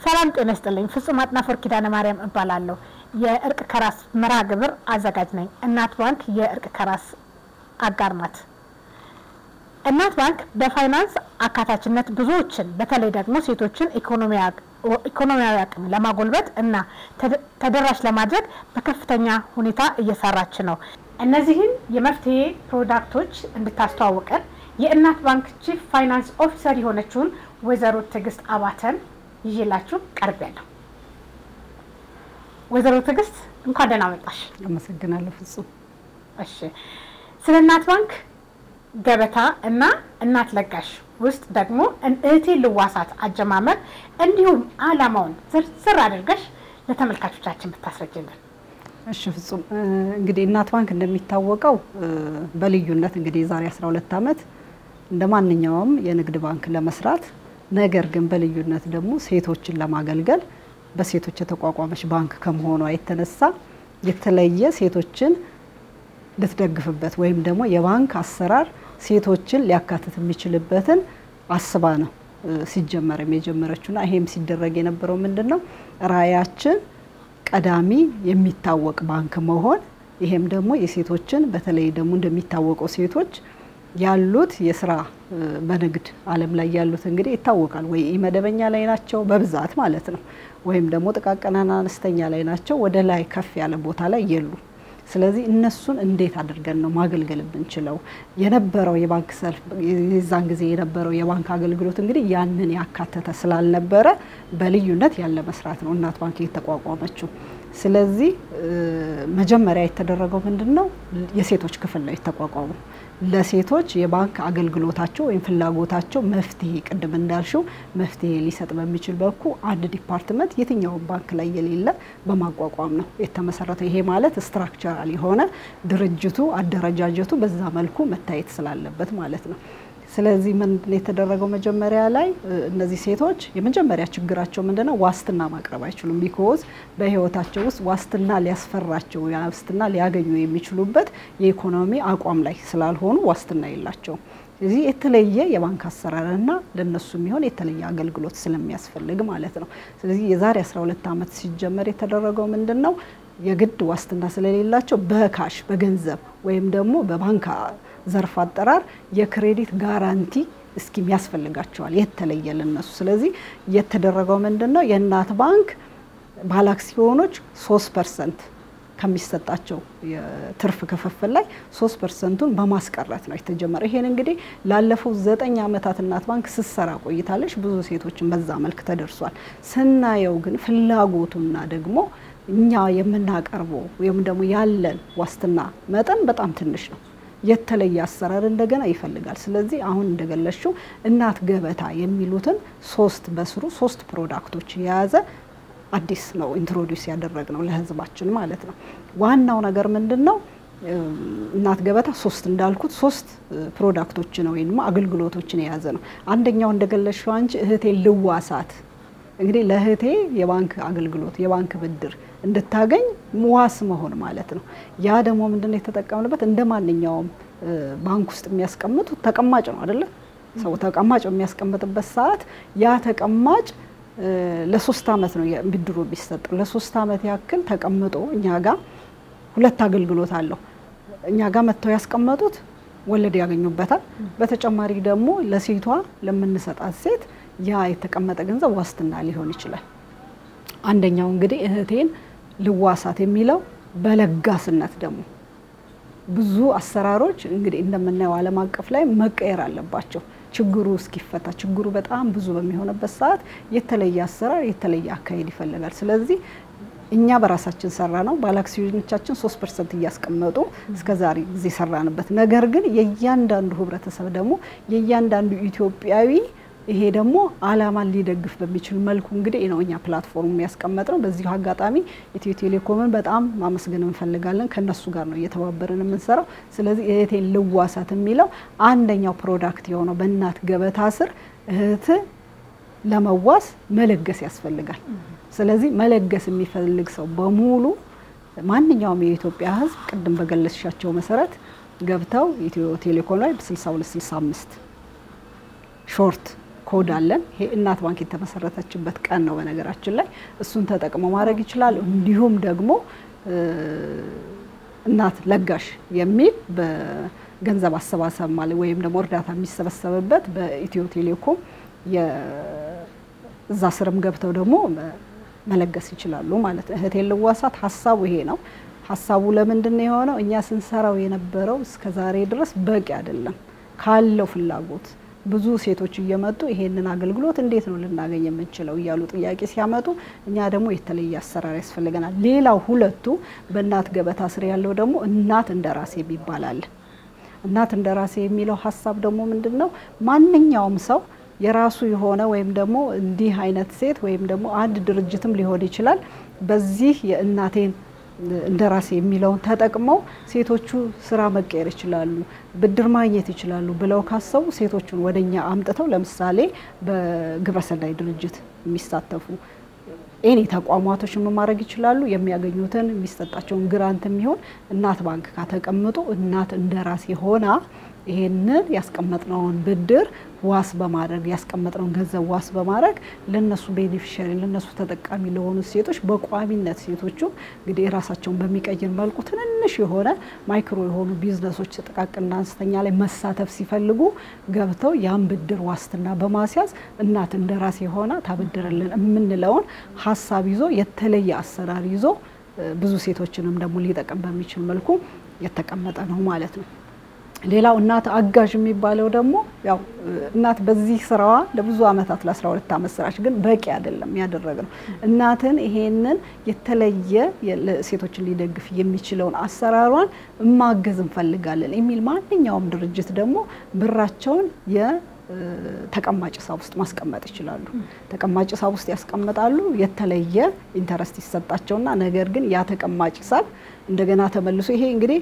ሰላም ጤና ይስጥልኝ ፍጹም አጥናፈር ኪዳነ ማርያም እባላለሁ የእርቅ ከራስ መርሃ ግብር አዘጋጅ ነኝ እናት ባንክ የእርቅ ከራስ አጋር ናት እናት ባንክ በፋይናንስ አካታችነት ብዙዎችን በተለይ ደግሞ ሴቶችን ኢኮኖሚያዊ አቅም ለማጎልበት እና ተደራሽ ለማድረግ በከፍተኛ ሁኔታ እየሰራች ነው እነዚህን የመፍትሄ ፕሮዳክቶች እንድታስተዋውቀን የእናት ባንክ ቺፍ ፋይናንስ ኦፊሰር የሆነችውን ወይዘሮ ትግስት አባተን ይዤላችሁ ቀርቤያለሁ ወይዘሮ ትግስት እንኳን ደህና መጣሽ አመሰግናለሁ ፍጹም እሺ ስለ እናት ባንክ ገበታ እና እናት ለጋሽ ውስጥ ደግሞ እህቴ ልዋሳት አጀማመር እንዲሁም አላማውን ዝርዝር አድርገሽ ለተመልካቾቻችን ብታስረጅልን እሺ ፍጹም እንግዲህ እናት ባንክ እንደሚታወቀው በልዩነት እንግዲህ ዛሬ 12 አመት እንደማንኛውም የንግድ ባንክ ለመስራት ነገር ግን በልዩነት ደግሞ ሴቶችን ለማገልገል በሴቶች የተቋቋመች ባንክ ከመሆኗ የተነሳ የተለየ ሴቶችን ልትደግፍበት ወይም ደግሞ የባንክ አሰራር ሴቶችን ሊያካትት የሚችልበትን አስባ ነው ሲጀመርም የጀመረችውና ይሄም ሲደረግ የነበረው ምንድነው ራያችን ቀዳሚ የሚታወቅ ባንክ መሆን ይሄም ደግሞ የሴቶችን በተለይ ደግሞ እንደሚታወቀው ሴቶች ያሉት የሥራ በንግድ ዓለም ላይ ያሉት እንግዲህ ይታወቃል ወይ መደበኛ ላይ ናቸው በብዛት ማለት ነው ወይም ደግሞ ጥቃቅንና አነስተኛ ላይ ናቸው ወደ ላይ ከፍ ያለ ቦታ ላይ የሉ ስለዚህ እነሱን እንዴት አድርገን ነው ማገልገል ብንችለው የነበረው የባንክ ሰልፍ የዛን ጊዜ የነበረው የባንክ አገልግሎት እንግዲህ ያንን ያካተተ ስላልነበረ በልዩነት ያለ መስራት ነው እናት ባንክ የተቋቋመችው ስለዚህ መጀመሪያ የተደረገው ምንድነው የሴቶች ክፍል ላይ ተቋቋሙ ለሴቶች የባንክ አገልግሎታቸው ወይም ፍላጎታቸው መፍትሄ ቀደም እንዳልሽው መፍትሄ ሊሰጥ በሚችል በኩ አንድ ዲፓርትመንት የትኛው ባንክ ላይ የሌለ በማቋቋም ነው የተመሰረተው ይሄ ማለት ስትራክቸራል የሆነ ድርጅቱ አደረጃጀቱ በዛ መልኩ መታየት ስላለበት ማለት ነው ስለዚህ ምን የተደረገው መጀመሪያ ላይ እነዚህ ሴቶች የመጀመሪያ ችግራቸው ምንድነው ዋስትና ማቅረብ አይችሉም ቢኮዝ በህይወታቸው ውስጥ ዋስትና ሊያስፈራቸው ዋስትና ሊያገኙ የሚችሉበት የኢኮኖሚ አቋም ላይ ስላልሆኑ ዋስትና የላቸውም እዚህ የተለየ የባንክ አሰራርና ለነሱ የሚሆን የተለየ አገልግሎት ስለሚያስፈልግ ማለት ነው ስለዚህ የዛሬ 12 አመት ሲጀመር የተደረገው ምንድነው የግድ ዋስትና ስለሌላቸው በካሽ በገንዘብ ወይም ደግሞ በባንክ ዘርፍ አጠራር የክሬዲት ጋራንቲ እስኪም ያስፈልጋቸዋል የተለየ ለነሱ ስለዚህ የተደረገው ምንድነው የእናት ባንክ ባለአክሲዮኖች 3% ከሚሰጣቸው የትርፍ ክፍፍል ላይ 3%ን በማስቀረት ነው የተጀመረው ይሄን እንግዲህ ላለፈው 9 አመታት እናት ባንክ ሲሰራ ቆይታለች ብዙ ሴቶችን በዛ መልክ ተደርሷል ስናየው ግን ፍላጎቱና ደግሞ እኛ የምናቀርበው ወይም ደግሞ ያለን ዋስትና መጠን በጣም ትንሽ ነው የተለየ አሰራር እንደገና ይፈልጋል ስለዚህ አሁን እንደገለሽው እናት ገበታ የሚሉትን 3 በስሩ 3 ፕሮዳክቶች የያዘ አዲስ ነው ኢንትሮዲዩስ ያደረግነው ለህዝባችን ማለት ነው ዋናው ነገር ምንድነው እናት ገበታ 3 እንዳልኩት 3 ፕሮዳክቶች ነው ወይንም አገልግሎቶችን የያዘ ነው አንደኛው እንደገለሽው አንቺ እህቴ ልዋሳት እንግዲህ ለህቴ የባንክ አገልግሎት የባንክ ብድር እንድታገኝ ሙዋስ መሆን ማለት ነው ያ ደግሞ ምንድነው የተጠቀምንበት እንደማንኛውም ባንክ ውስጥ የሚያስቀምጡ ተቀማጭ ነው አይደለ ሰው ተቀማጭ የሚያስቀምጥበት ሰዓት ያ ተቀማጭ ለ3 አመት ነው ብድሩ ቢሰጥ ለ3 አመት ያክል ተቀምጦ እኛ ጋር ሁለት አገልግሎት አለው እኛ ጋር መተው ያስቀመጡት ወለድ ያገኙበታል በተጨማሪ ደግሞ ለሴቷ ለምንሰጣት ሴት ያ የተቀመጠ ገንዘብ ዋስትና ሊሆን ይችላል አንደኛው እንግዲህ እህቴን ልዋሳት የሚለው በለጋስነት ደግሞ ብዙ አሰራሮች እንግዲህ እንደምናየው ዓለም አቀፍ ላይ መቀየር አለባቸው ችግሩ እስኪፈታ ችግሩ በጣም ብዙ በሚሆንበት ሰዓት የተለየ አሰራር የተለየ አካሄድ ይፈልጋል ስለዚህ እኛ በራሳችን ሰራ ነው ባለአክሲዮኖቻችን 3% እያስቀመጡ እስከዛሬ ጊዜ ሰራንበት ነገር ግን የእያንዳንዱ ህብረተሰብ ደግሞ የእያንዳንዱ ኢትዮጵያዊ ይሄ ደግሞ አላማን ሊደግፍ በሚችል መልኩ እንግዲህ ነው ፕላትፎርም ያስቀመጥነው በዚህ አጋጣሚ ኢትዮ ቴሌኮምን በጣም ማመስገን እንፈልጋለን ከነሱ ጋር ነው እየተባበረን የምንሰራው ስለዚህ እህቴን ልዋሳት የሚለው አንደኛው ፕሮዳክት የሆነው በእናት ገበታ ስር እህት ለመዋስ መለገስ ያስፈልጋል ስለዚህ መለገስ የሚፈልግ ሰው በሙሉ ማንኛውም የኢትዮጵያ ህዝብ ቀደም በገለጽሻቸው መሰረት ገብተው ኢትዮ ቴሌኮም ላይ 6265 ሾርት ኮድ አለን ይሄ እናት ባንክ የተመሰረተችበት ቀን ነው በነገራችን ላይ እሱን ተጠቅመው ማድረግ ይችላል እንዲሁም ደግሞ እናት ለጋሽ የሚል በገንዘብ አሰባሰብ ማለት ወይም ደግሞ እርዳታ የሚሰበሰብበት በኢትዮ ቴሌኮም የዛ ስርም ገብተው ደግሞ መለገስ ይችላሉ ማለት እህቴ ልዋሳት ሐሳቡ ይሄ ነው ሐሳቡ ለምንድን ነው የሆነው እኛ ስንሰራው የነበረው እስከ ዛሬ ድረስ በቂ አይደለም ካለው ፍላጎት ብዙ ሴቶች እየመጡ ይሄንን አገልግሎት እንዴት ነው ልናገኝ የምንችለው ይያሉ ጥያቄ ሲያመጡ እኛ ደግሞ የተለየ አሰራር ያስፈልገናል ሌላው ሁለቱ በእናት ገበታ ስር ያለው ደግሞ እናት እንደራሴ ይባላል እናት እንደራሴ የሚለው ሐሳብ ደግሞ ምንድነው ማንኛውም ሰው የራሱ የሆነ ወይም ደግሞ እንዲህ አይነት ሴት ወይም ደግሞ አንድ ድርጅትም ሊሆን ይችላል በዚህ የእናቴን እንደራሴ የሚለውን ተጠቅመው ሴቶቹ ስራ መቀየር ይችላሉ ብድር ማግኘት ይችላሉ ብለው ካሰቡ ሴቶቹን ወደኛ አምጥተው ለምሳሌ በግብረሰናይ ድርጅት የሚሳተፉ ኤኒ ተቋማቶች ማድረግ ይችላሉ የሚያገኙትን የሚሰጣቸውን ግራንት የሚሆን እናት ባንክ ካተቀምጡ እናት እንደራሴ ሆና ይሄንን ያስቀመጥነውን ብድር ዋስ በማድረግ ያስቀመጥነውን ገንዘብ ዋስ በማድረግ ለነሱ ቤኔፊሻሪ ለነሱ ተጠቃሚ ለሆኑ ሴቶች በቋሚነት ሴቶቹ እንግዲህ ራሳቸውን በሚቀይር መልኩ ትንንሽ የሆነ ማይክሮ የሆኑ ቢዝነሶች ተጠቃቅና አነስተኛ ላይ መሳተፍ ሲፈልጉ ገብተው ያን ብድር ዋስትና በማስያዝ እናት እንደራሴ ሆና ታበድርልን የምንለውን ሐሳብ ይዞ የተለየ አሰራር ይዞ ብዙ ሴቶችንም ደግሞ ሊጠቀም በሚችል መልኩ የተቀመጠ ነው ማለት ነው ሌላው እናት አጋዥ የሚባለው ደግሞ ያው እናት በዚህ ስራዋ ለብዙ አመታት ለ12 አመት ስራሽ ግን በቂ አይደለም ያደረገው እናትን ይሄንን የተለየ ሴቶችን ሊደግፍ የሚችለውን አሰራሯን ማገዝ እንፈልጋለን የሚል ማንኛውም ድርጅት ደግሞ ብራቸውን ተቀማጭ ሂሳብ ውስጥ ማስቀመጥ ይችላሉ ተቀማጭ ሂሳብ ውስጥ ያስቀምጣሉ የተለየ ኢንተረስት ይሰጣቸውና ነገር ግን ያ ተቀማጭ ሂሳብ እንደገና ተመልሶ ይሄ እንግዲህ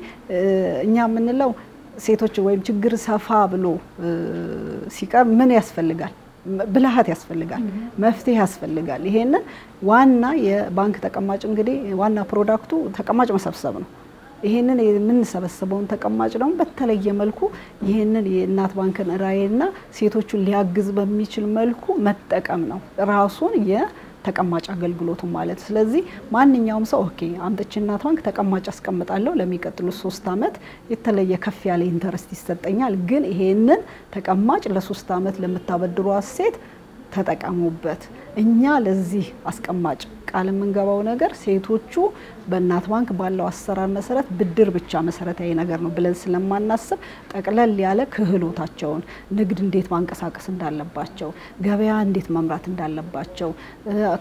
እኛ ምንለው ሴቶች ወይም ችግር ሰፋ ብሎ ሲቀር ምን ያስፈልጋል ብልሃት ያስፈልጋል መፍትሄ ያስፈልጋል ይሄንን ዋና የባንክ ተቀማጭ እንግዲህ ዋና ፕሮዳክቱ ተቀማጭ መሰብሰብ ነው ይሄንን የምንሰበስበውን ተቀማጭ ነው በተለየ መልኩ ይሄንን የእናት ባንክን ራዕይና ሴቶቹን ሊያግዝ በሚችል መልኩ መጠቀም ነው ራሱን ተቀማጭ አገልግሎቱ ማለት ስለዚህ ማንኛውም ሰው ኦኬ አምጥቼ እናት ባንክ ተቀማጭ አስቀምጣለሁ ለሚቀጥሉ 3 አመት የተለየ ከፍ ያለ ኢንተረስት ይሰጠኛል ግን ይሄንን ተቀማጭ ለ3 አመት ለምታበድሩ ሴት ተጠቀሙበት እኛ ለዚህ አስቀማጭ ቃል መንገባው ነገር ሴቶቹ በእናት ባንክ ባለው አሰራር መሰረት ብድር ብቻ መሰረታዊ ነገር ነው ብለን ስለማናስብ ጠቅለል ያለ ክህሎታቸውን ንግድ እንዴት ማንቀሳቀስ እንዳለባቸው ገበያ እንዴት መምራት እንዳለባቸው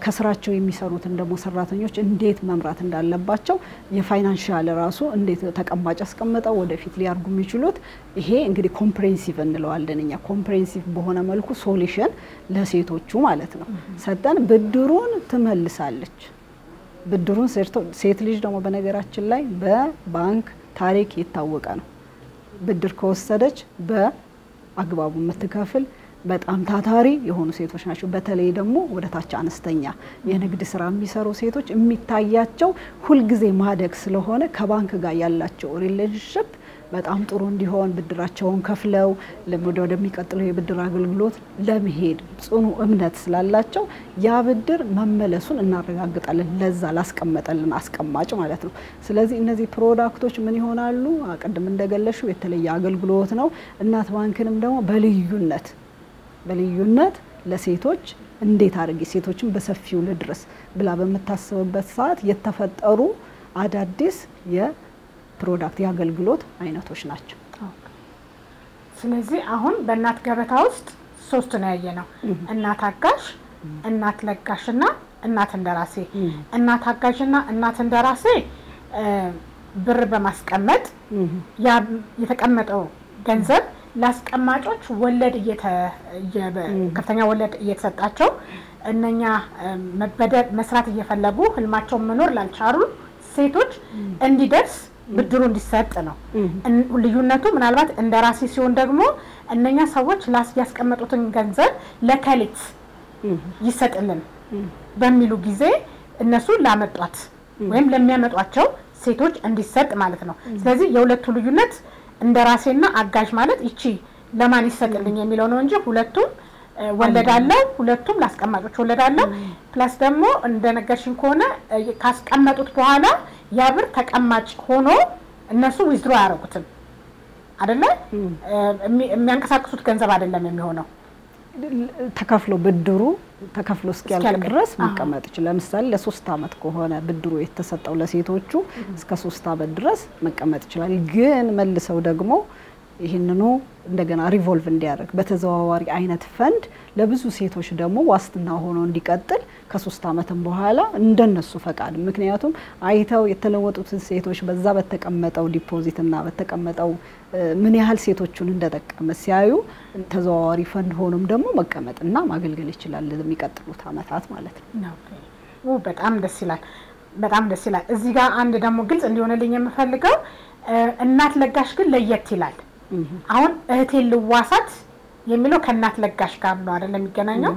ከስራቸው የሚሰሩትን ደግሞ ሰራተኞች እንዴት መምራት እንዳለባቸው የፋይናንሻል ራሱ እንዴት ተቀማጭ አስቀምጠው ወደፊት ሊያርጉ የሚችሉት ይሄ እንግዲህ ኮምፕሬሄንሲቭ እንለዋለን እኛ ኮምፕሬሄንሲቭ በሆነ መልኩ ሶሉሽን ለሴቶቹ ማለት ነው ሰጠን ብድሩን ትመልሳለች ብድሩን ሴት ልጅ ደግሞ በነገራችን ላይ በባንክ ታሪክ የታወቀ ነው ብድር ከወሰደች በአግባቡ መተካፈል በጣም ታታሪ የሆኑ ሴቶች ናቸው በተለይ ደግሞ ወደ ታች አነስተኛ የንግድ ስራ የሚሰሩ ሴቶች የሚታያቸው ሁሉ ጊዜ ማደግ ስለሆነ ከባንክ ጋር ያላቸው ሪሌሽንሺፕ በጣም ጥሩ እንዲሆን ብድራቸውን ከፍለው ወደሚቀጥለው የብድር አገልግሎት ለመሄድ ጽኑ እምነት ስላላቸው ያ ብድር መመለሱን እናረጋግጣለን ለዛ ላስቀመጠልን አስቀማጭ ማለት ነው ስለዚህ እነዚህ ፕሮዳክቶች ምን ይሆናሉ አቀድም እንደገለሹ የተለየ አገልግሎት ነው እናት ባንክንም ደግሞ በልዩነት ለሴቶች እንዴት አድርጌ ሴቶችን በሰፊው ልድረስ ብላ በመታሰብበት ሰዓት የተፈጠሩ አዳዲስ ፕሮዳክት ያገልግሎት አይነቶች ናቸው ስለዚህ አሁን በእናት ገበታ ውስጥ 3 ነው ያየነው እናት አጋሽ እናት ለጋሽና እናት እንደራሴ እናት አጋሽና እናት እንደራሴ ብር በማስቀመጥ ያ የተቀመጠው ገንዘብ ላስቀማጮች ወለድ ከፍተኛ ወለድ እየተሰጣቸው እነኛ መበደር መስራት እየፈለጉ ህልማቸው መኖር ላልቻሉ ሴቶች እንዲደርስ ብድሩ እንዲሰጥ ነው ልዩነቱ ምናልባት እንደራሴ ሲሆን ደግሞ እነኛ ሰዎች ያስቀመጡትን ገንዘብ ለከሊት ይሰጥልን በሚሉ ጊዜ እነሱ ላመጣት ወይም ለሚያመጧቸው ሴቶች እንዲሰጥ ማለት ነው ስለዚህ የሁለቱ ልዩነት እንደራሴና አጋዥ ማለት እቺ ለማን ይሰጥልኝ የሚለው ነው እንጂ ሁለቱም ወለዳለው ሁለቱም ላስቀማጮች ወለዳለው ፕላስ ደግሞ እንደነገርሽን ከሆነ ካስቀመጡት በኋላ ያ ብር ተቀማጭ ሆኖ እነሱ ዊዝድሮ ያደርጉትም አይደለ የሚያንቀሳቅሱት ገንዘብ አይደለም የሚሆነው ተከፍሎ ብድሩ ተከፍሎ እስኪያልቅ ድረስ መቀመጥ ይችላል ለምሳሌ ለ3 አመት ከሆነ ብድሩ የተሰጠው ለሴቶቹ እስከ 3 አመት ድረስ መቀመጥ ይችላል ግን መልሰው ደግሞ ይሄንኑ እንደገና ሪቮልቭ እንዲያደርግ በተዘዋዋሪ አይነት ፈንድ ለብዙ ሴቶች ደግሞ ዋስትና ሆኖ እንዲቀጥል ከ3 አመትም በኋላ እንደነሱ ፈቃድ ምክንያቱም አይተው የተለወጡትን ሴቶች በዛ በተቀመጠው ዲፖዚት እና በተቀመጠው ምን ያህል ሴቶቹን እንደተጠቀመ ሲያዩ ተዘዋዋሪ ፈንድ ሆኖም ደግሞ መቀመጥና ማገልገል ይችላል ለሚቀጥሉት አመታት ማለት ነው በጣም ደስ ይላል እዚህ ጋር አንድ ደግሞ ግልጽ እንዲሆነልኝ የምፈልገው እናት ለጋሽ ግን ለየት ይላል አሁን እህቴ ልዋሳት የሚለው ከእናት ለጋሽ ጋር ነው አይደል የሚገናኘው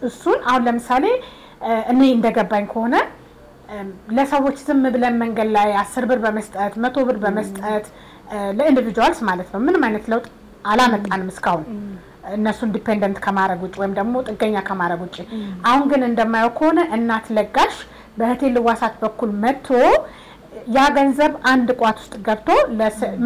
እሱን አሁን ለምሳሌ እኔ እንደገባኝ ከሆነ ለሰዎች ዝም ብለን መንገል ላይ 10 ብር በመስጠት 100 ብር በመስጠት ለኢንዲቪጁዋልስ ማለት ነው ምንም አይነት ለውጥ አላመጣንም እስካሁን እነሱን ዲፔንደንት ከማረግ ውጭ ወይም ደግሞ ጥገኛ ከማረግ ውጭ አሁን ግን እንደማየው ከሆነ እናት ለጋሽ በእህቴ ልዋሳት በኩል መጥቶ ያ ገንዘብ አንድ ቋት ውስጥ ገብቶ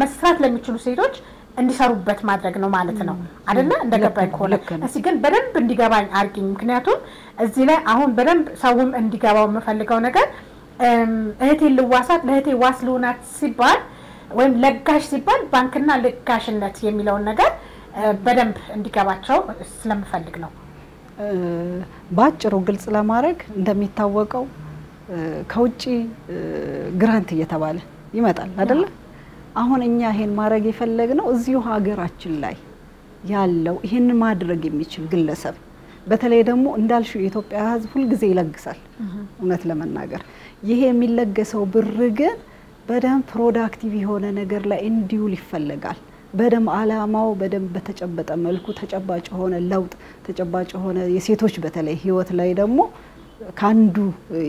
መስራት ለሚችሉ ሴቶች እንዲሰሩበት ማድረግ ነው ማለት ነው አይደለ እንደገባኝ ከሆነ እሺ ግን በደንብ እንዲገባኝ አርጊኝ ምክንያቱም እዚህ ላይ አሁን በደንብ ሰውም እንዲገባው የምፈልገው ነገር እህቴ ልዋሳት ለእህቴ ዋስ ልሆናት ሲባል ወይም ለጋሽ ሲባል ባንክና ለጋሽነት የሚለው ነገር በደንብ እንዲገባቸው ስለምፈልግ ነው ባጭሩ ግልጽ ለማድረግ እንደሚታወቀው ከውጪ ግራንት እየተባለ ይመጣል አይደለ አሁን እኛ ይሄን ማድረግ የፈለግነው እዚሁ ሀገራችን ላይ ያለው ይሄን ማድረግ የሚችል ግለሰብ በተለይ ደግሞ እንዳልሹ የኢትዮጵያ ህዝብ ሁሉ ጊዜ ይለግሳል እውነት ለመናገር ይሄ የሚለገሰው ብር ግን በደም ፕሮዳክቲቭ የሆነ ነገር ላይ እንዲውል ይፈልጋል በደም አላማው በደም በተጨበጠ መልኩ ተጨባጭ ሆነ ለውጥ ተጨባጭ ሆነ የሴቶች በተለይ ህይወት ላይ ደግሞ ካንዱ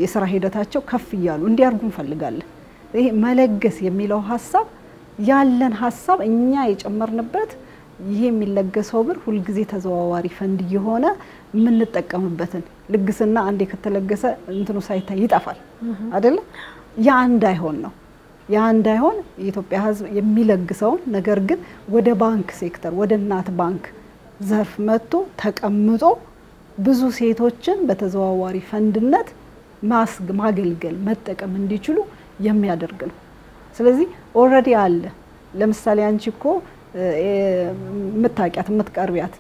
የሥራ ሂደታቸው ከፍ ይያሉ እንዲያርጉ እንፈልጋለን ይሄ መለገስ የሚለው ሐሳብ ያለን ሐሳብ እኛ የጨመርንበት ይሄ የሚለገሰው ብር ሁሉ ጊዜ ተዘዋዋሪ ፈንድ የሆነ ምን ተጠቀምበትን ልግስና አንዴ ከተለገሰ እንትኑ ሳይታይ ይጣፋል አይደል ያ እንዳይሆን ነው ያ እንዳይሆን የኢትዮጵያ ህዝብ የሚለግሰው ነገር ግን ወደ ባንክ ሴክተር ወደ እናት ባንክ ዘርፍ መጥቶ ተቀምጦ ብዙ ሴቶችን በተዘዋዋሪ ፈንድነት ማገልገል መጠቀም እንዲችሉ የሚያደርግ ነው ስለዚህ ኦሬዲ አለ ለምሳሌ አንቺኮ መታቂያት መትቀርቢያት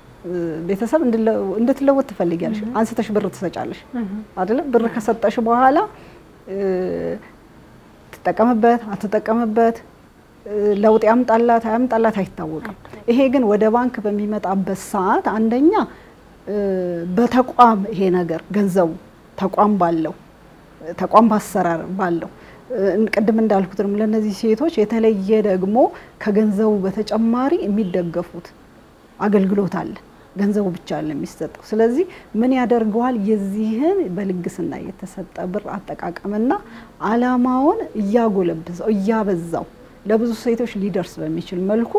ቤተሰብ እንድትለወጥ ትፈልጊያለሽ አንስተሽ ብር ትሰጫለሽ አይደል ብር ከሰጠሽ በኋላ ተጠቀመበት አትጠቀመበት ለውጥ ያምጣላት አይታወቅም ይሄ ግን ወደ ባንክ በሚመጣበት ሰዓት አንደኛ በተቋም ይሄ ነገር ገንዘቡ ተቋም ባለው ተቋም ባሰራር ባለው ቅድም እንዳልኩትም ለነዚህ ሴቶች የተለየ ደግሞ ከገንዘቡ በተጨማሪ የሚደገፉት አገልግሎት አለ ገንዘቡ ብቻ አይደለም የሚሰጠው ስለዚህ ምን ያደርገዋል የዚህን በልግስና የተሰጠ ብር አጠቃቀምና አላማውን ያጎለብሰው ያበዛው ለብዙ ሴቶች ሊደርስ በሚችል መልኩ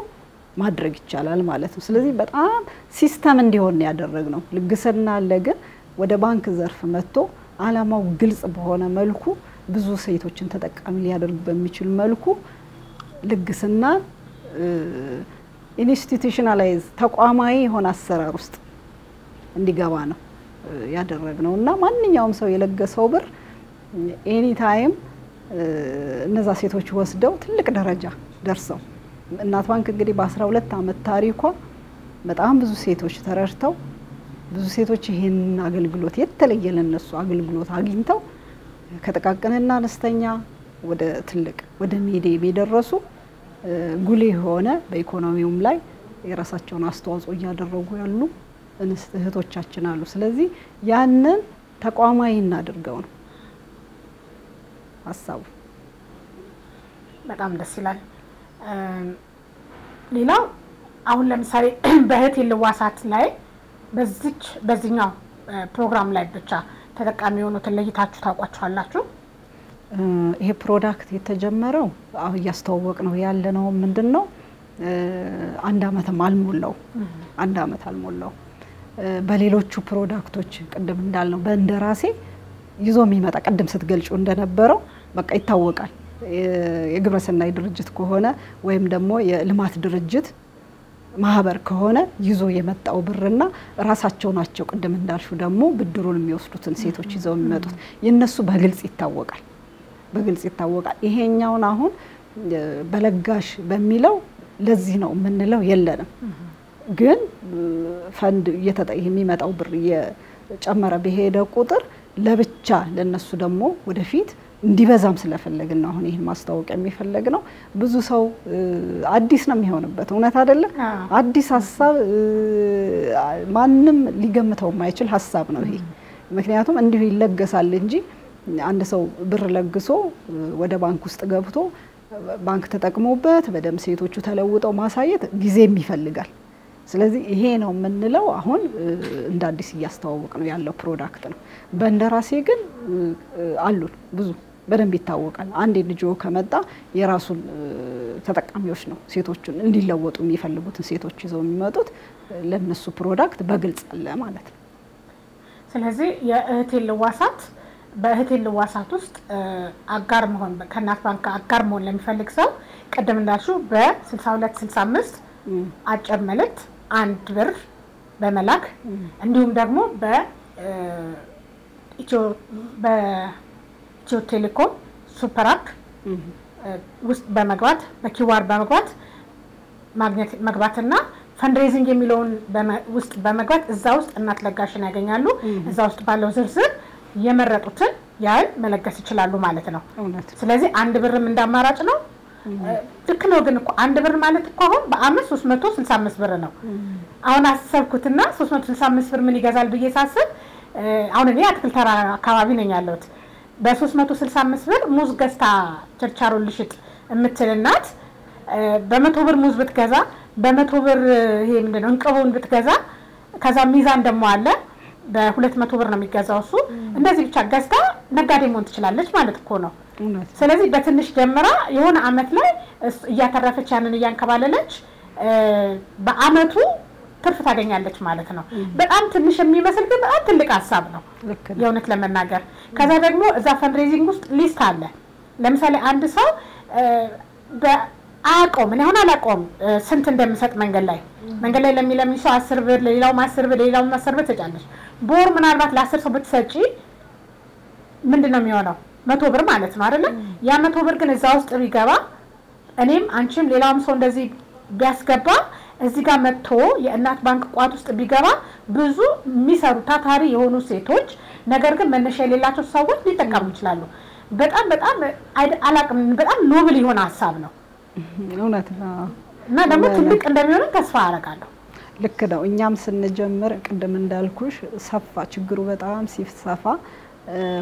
ማድረግ ይቻላል ማለት ነው ስለዚህ በጣም ሲስተም እንዲሆን ያደረግነው ልግስና አለ ግን ወደ ባንክ ዘርፍ መጥቶ አላማው ግልጽ በሆነ መልኩ ብዙ ሴቶችን ተጠቃሚ ሊያደርግ በሚችል መልኩ ልግስና ኢንስቲትዩሽናላይዝ ተቋማዊ የሆነ አሰራር ውስጥ እንዲገባ ነው ያደረግነውና ማንኛውም ሰው የለገሰው ብር ኤኒ ታይም እነዛ ሴቶች ወስደው ትልቅ ደረጃ ደርሰው እናት ባንክ እንግዲህ በ12 አመት ታሪኳ በጣም ብዙ ሴቶች ተረርተው ብዙ ሴቶች ይሄን አገልግሎት የተለየ ለነሱ አገልግሎት አግኝተው ከተቃቀነና አነስተኛ ወደ ትልቅ ወደ ሚዲያ የደረሱ ጉልህ ሆነ በኢኮኖሚውም ላይ የራሳቸውን አስተዋጽኦ ያደረጉ ያሉ እህቶቻችን አሉ ስለዚህ ያንን ተቋማዊ እናድርገው ነው ሐሳቡ በጣም ደስ ይላል ሌላው አሁን ለምሳሌ በእህቴ ልዋሳት ላይ በዚህኛው ፕሮግራም ላይ ብቻ ተጠቃሚ ሆኖትን ለይታችሁ ታውቋቸዋላችሁ ይሄ ፕሮዳክት የተጀመረው አሁን ያስተዋወቅ ነው ያለነው ምንድነው አንድ አመት አልሞላው በሌሎቹ ፕሮዳክቶች ቅድም እንዳልነው በእንደራሴ ይዞ የሚመጣ ቀደም ስትገልጹ እንደነበረው በቃ ይታወቃል። የግብረሰናይ ድርጅት ከሆነ ወይም ደግሞ የልማት ድርጅት ማህበር ከሆነ ይዞ የመጣው ብርና ራሳቸው ናቸው ቅድም እንዳልሹ ደግሞ ብድሩን የሚወስዱትን ሴቶች ይዘው የሚመጡት የነሱ በግልጽ ይታወቃል። ይሄኛውን አሁን በለጋሽ በሚለው ለዚህ ነው የምንለው የለንም። ግን ፈንድ የሚመጣው ብር የጨመረ በሄደ ቁጥር ለብቻ ለነሱ ደግሞ ወደፊት እንዲበዛም ስለፈለግን ነው አሁን ይሄን ማስተዋወቅ የሚፈልግ ነው። ብዙ ሰው አዲስ ነው የሚሆንበት እውነት አይደለ? አዲስ ሐሳብ ማንም ሊገምተው የማይችል ሐሳብ ነው ይሄ። ምክንያቱም እንዲሁ ይለገሳል እንጂ አንድ ሰው ብር ለግሶ ወደ ባንክ ውስጥ ገብቶ ባንክ ተጠቅሞበት በደም ሴቶቹ ተለውጠው ማሳየት ጊዜም ይፈልጋል። ስለዚህ ይሄ ነው የምንለው አሁን እንደ አዲስ እያስተዋወቅ ነው ያለው ፕሮዳክት ነው። በእንደራሴ ግን አሉን ብዙ በደንብ ይታወቃል። አንድ ልጅ ከመጣ የራሱን ተጠቃሚዎች ነው ሴቶቹን እንዲለወጡ የሚፈልጉትን ሴቶች ይዘው የሚመጡት ለነሱ ፕሮዳክት በግልጽ አለ ማለት ነው። ስለዚህ የእህቴን ልዋሳት በእህቴን ልዋሳት ውስጥ አጋር መሆን ከእናት ባንክ አጋር መሆን ለሚፈልግ ሰው ቀደም እንዳልሽው በ6265 አጭር መልእክት 1 ብር በመላክ እንዲሁም ደግሞ በኢትዮ ቴሌኮም ሱፐር አፕ ውስጥ በመግባት በኪዋር በመግባት ማግኘት መግባትና ፈንድሬዚንግ የሚለውን ውስጥ በመግባት እዛ ውስጥ እናት ለጋሽን ያገኛሉ። እዛ ውስጥ ባለው ዝርዝር የመረጡትን ያህል መለገስ ይችላሉ ማለት ነው። ስለዚህ 1 ብርም እንዳማራጭ ነው። ልክ ነው። ግን እኮ 1 ብር ማለት እኮ አሁን በአመት 365 ብር ነው። አሁን አሰብኩትና 365 ብር ምን ይገዛል ብዬ ሳስብ አሁን እኔ አትክልት ተራ አካባቢ ነኝ ያለሁት። በ365 ብር ሙዝ ገዝታ ቸርቻሮ ልሽጥ የምትልናት በ100 ብር ሙዝ ብትገዛ በ100 ብር ይሄ ምንድነው እንቅቡን ብትገዛ ከዛ ሚዛን ደግሞ አለ በ200 ብር ነው የሚገዛው እሱ እንደዚህ ብቻ ገዝታ ነጋዴ መሆን ትችላለች ማለት እኮ ነው። ስለዚህ በትንሽ ጀምራ የሆነ አመት ላይ እያተረፈች ያንን እያንከባለለች በአመቱ ትርፍ ታገኛለች ማለት ነው። በጣም ትንሽ የሚመስል ግን በጣም ትልቅ ሐሳብ ነው የእውነት ለመናገር። ከዛ ደግሞ እዛ ፈንድሬዚንግ ውስጥ ሊስት አለ። ለምሳሌ አንድ ሰው አያውቀውም እኔ አሁን አላውቀውም ስንት እንደምሰጥ መንገድ ላይ ለሚለምን ሰው 10 ብር ለሌላው 10 ብር ለሌላው 10 ብር ትጫለሽ። ቦር ምናልባት ለ10 ሰው ብትሰጪ ምንድነው የሚሆነው 100 ብር ማለት ነው አይደለ? ያ 100 ብር ግን እዛ ውስጥ ቢገባ እኔም አንቺም ሌላውም ሰው እንደዚህ ቢያስገባ እዚህ ጋር መጥቶ የእናት ባንክ ቋት ውስጥ ቢገባ ብዙ የሚሰሩ ታታሪ የሆኑ ሴቶች ነገር ግን መነሻ የሌላቸው ሰዎች ሊጠቀሙ ይችላሉ። በጣም አላቅም በጣም ኖብል የሆነ ሐሳብ ነው። እውነት ነው። እና ደግሞ ትልቅ እንደሚሆን ተስፋ አደርጋለሁ። ልክ ነው። እኛም ስንጀምር ቅድም እንዳልኩሽ ሰፋ ችግሩ በጣም ሲሰፋ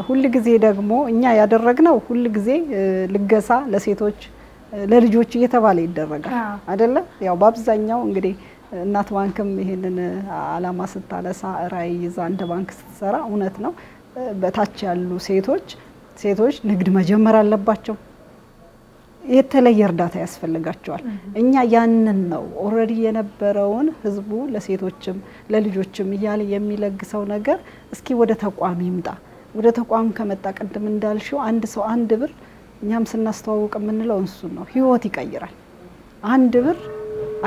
ሁሉ ጊዜ ደግሞ እኛ ያደረግነው ሁሉ ጊዜ ልገሳ ለሴቶች ለልጆች እየተባለ ይደረጋል አይደለ? ያው በአብዛኛው እንግዲህ እናት ባንክም ይሄንን አላማ ስታነሳ ራዕይ ይዛ እንደ ባንክ ስትሰራ እውነት ነው በታች ያሉ ሴቶች ንግድ መጀመር አለባቸው። የተለየ እርዳታ ያስፈልጋቸዋል። እኛ ያንን ነው ኦሬዲ የነበረውን ህዝቡ ለሴቶችም ለልጆችም እያለ የሚለግሰው ነገር እስኪ ወደ ተቋም ይምጣ። ወደ ተቋም ከመጣ ቀደም እንዳልሽው አንድ ሰው 1 ብር እኛም ስናስተዋውቅ የምንለው እሱ ነው ህይወት ይቀይራል። 1 ብር